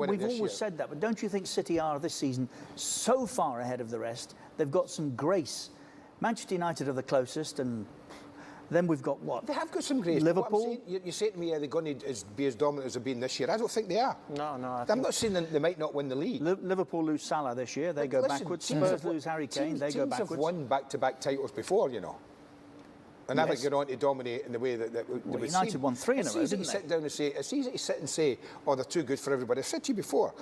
win it this year. We've always said that, but don't you think City are this season so far ahead of the rest? They've got some grace. Manchester United are the closest, and then we've got what? They have got some grace. Liverpool. You say to me, are they going to be as dominant as they've been this year? I don't think they are. No. I'm not saying that they might not win the league. Liverpool lose Salah this year, they go backwards. Spurs lose Harry Kane, they go backwards. Teams have won back-to-back titles before, you know. And I think they're on to dominate in the way that United won 3 in a row, didn't they? It's easy to sit and say, oh, they're too good for everybody. I've said to you before,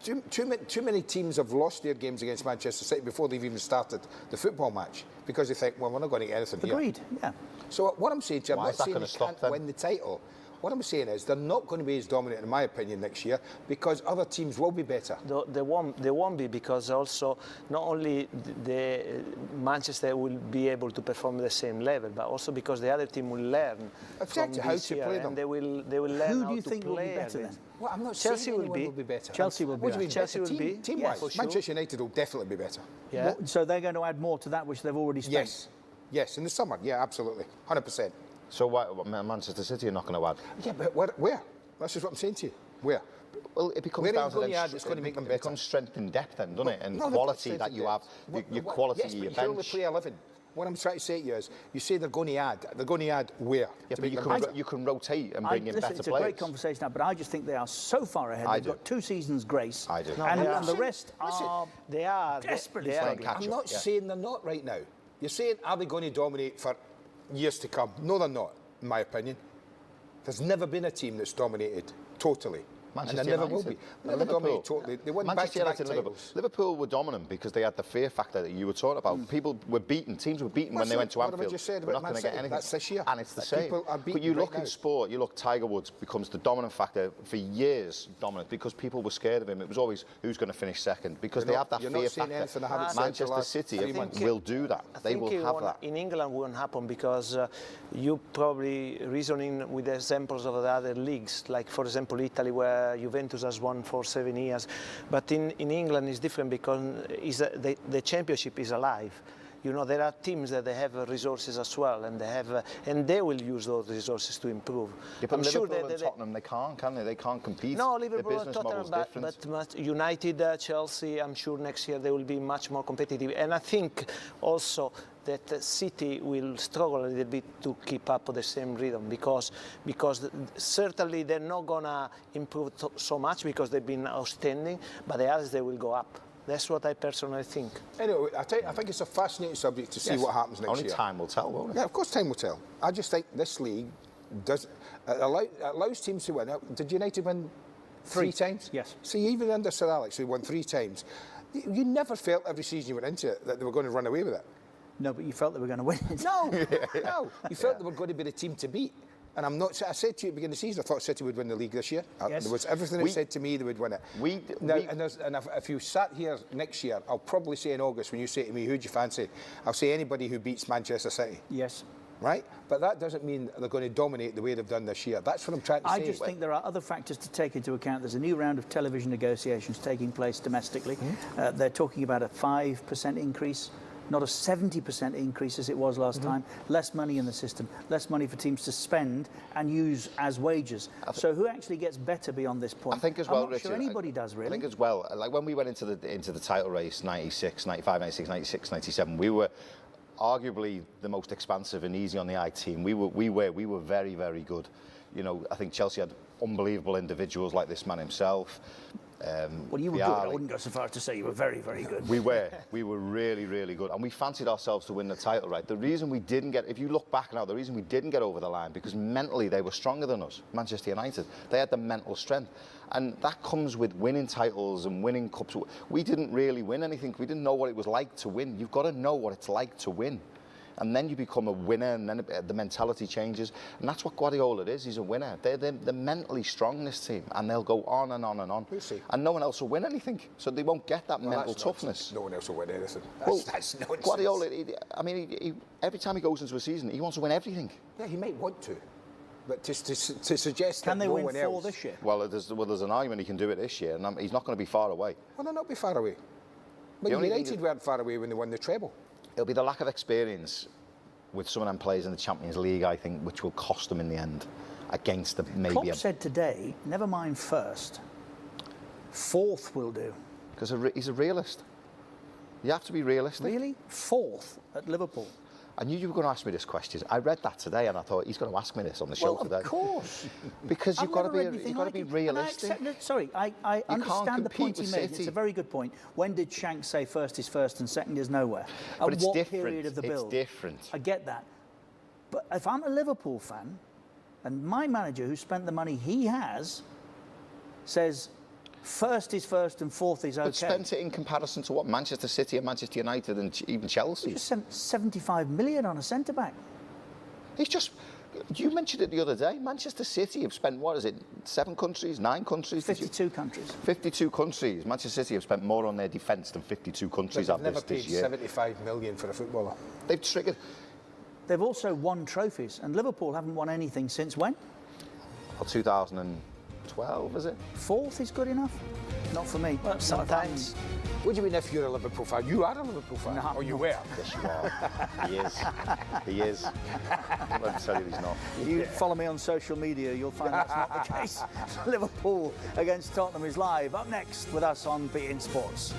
too many teams have lost their games against Manchester City before they've even started the football match because they think, well, we're not going to get anything here. Agreed, yeah. So what I'm saying to you, I'm not saying they can't win the title. What I'm saying is they're not going to be as dominant, in my opinion, next year because other teams will be better. They won't be because also not only the Manchester will be able to perform at the same level, but also because the other team will learn from this year, and they will learn Who how do you to think play will be better then? Well, I'm not Chelsea saying will will be better. Chelsea will be better. Chelsea will be team-wise. for sure. Manchester United will definitely be better. Yeah. So they're going to add more to that which they've already spent. Yes, in the summer. Yeah, absolutely, 100%. So why Manchester City are not going to add? Yeah, but where? That's just what I'm saying to you. Where? Well, it becomes down to it's going to make them better. It becomes strength in depth then, doesn't it? And quality that you have, your quality of your bench. Yes, but you only play 11. What I'm trying to say to you is, you say they're going to add. They're going to add where? Yeah, but you can rotate and bring in better players. It's a great conversation now, but I just think they are so far ahead. They've got 2 seasons grace. I do. And the rest are desperately struggling. I'm not saying they're not right now. You're saying, are they going to dominate for years to come? No, they're not, in my opinion. There's never been a team that's dominated totally. Manchester and there never United. will be. Never dominated totally. They won back-to-back titles. Liverpool were dominant because they had the fear factor that you were talking about. People were beaten. Teams were beaten when they went to Anfield. What I just said we're about not going to get anything. That's this year. And it's the same. But you look in sport, you look, Tiger Woods becomes the dominant factor for years, dominant, because people were scared of him. It was always who's going to finish second, because they have that fear factor. Manchester City will do that. They will have that. In England, won't happen because you probably reasoning with examples of the other leagues, like for example Italy, where Juventus has won for 7 years, but in England it's different because the championship is alive. You know, there are teams that they have resources as well, and they will use those resources to improve. Yeah, but I'm sure and Tottenham, they can't, can they? They can't compete. No, Liverpool and Tottenham, but United, Chelsea, I'm sure next year they will be much more competitive. And I think also that City will struggle a little bit to keep up with the same rhythm because certainly they're not gonna improve so much because they've been outstanding, but the others, they will go up. That's what I personally think. Anyway, I think it's a fascinating subject to see what happens next year. Only time will tell, won't it? Yeah, of course time will tell. I just think this league allows teams to win. Did United win 3 times? Yes. See, even under Sir Alex, who won 3 times, you never felt every season you went into it that they were going to run away with it. No, but you felt they were going to win it. No. You felt they were going to be the team to beat. And I'm not. I said to you at the beginning of the season, I thought City would win the league this year. Yes. There was everything that said to me they would win it. If you sat here next year, I'll probably say in August when you say to me, who do you fancy? I'll say anybody who beats Manchester City. Yes. Right? But that doesn't mean they're going to dominate the way they've done this year. That's what I'm trying to say. I just think there are other factors to take into account. There's a new round of television negotiations taking place domestically. They're talking about a 5% increase. Not a 70% increase as it was last time. Less money in the system, less money for teams to spend and use as wages. So who actually gets better beyond this point? I think as well, I'm not sure anybody does, really. I think as well, like when we went into the title race, 96, 95, 96, 96, 97, we were arguably the most expansive and easy on the eye team. We were very, very good. You know, I think Chelsea had unbelievable individuals like this man himself. Well, you were good. I wouldn't go so far as to say you were very, very good. We were really, really good. And we fancied ourselves to win the title, right? The reason we didn't get, if you look back now, the reason we didn't get over the line, because mentally they were stronger than us, Manchester United. They had the mental strength. And that comes with winning titles and winning cups. We didn't really win anything. We didn't know what it was like to win. You've got to know what it's like to win. And then you become a winner, and then the mentality changes. And that's what Guardiola is. He's a winner. They're mentally strong, this team, and they'll go on and on and on. We'll see. And no one else will win anything, so they won't get that mental toughness. Nonsense. No one else will win anything. That's nonsense. Guardiola, every time he goes into a season, he wants to win everything. Yeah, he might want to. But to suggest can that they no win one 4 else... this year? Well, there's an argument he can do it this year, and he's not going to be far away. Well, they'll not be far away. But United weren't far away when they won the treble. It'll be the lack of experience with some of them players in the Champions League, I think, which will cost them in the end against the maybe... Klopp said today, never mind first. Fourth will do. Because he's a realist. You have to be realistic. Really? Fourth at Liverpool. I knew you were going to ask me this question. I read that today, and I thought he's going to ask me this on the show today. Of course. Because you've got to be realistic. I understand the point he made. City. It's a very good point. When did Shanks say first is first and second is nowhere? But At what period of the build? It's different. I get that. But if I'm a Liverpool fan, and my manager, who spent the money he has, says first is first and fourth is okay. But spent it in comparison to what Manchester City and Manchester United and even Chelsea. He just spent 75 million on a centre-back. He's just... You mentioned it the other day. Manchester City have spent, what is it, 7 countries, 9 countries? 52 countries. 52 countries. Manchester City have spent more on their defence than 52 countries have this year. Never paid 75 million for a footballer. They've triggered... They've also won trophies, and Liverpool haven't won anything since when? Well, 2012, is it? Fourth is good enough? Not for me. Well, sometimes. What do you mean if you're a Liverpool fan? You are a Liverpool fan. No, or you I'm were. Yes, you are. He is. He is. I'm going to tell you he's not. You follow me on social media, you'll find that's not the case. Liverpool against Tottenham is live. Up next with us on Bein Sports.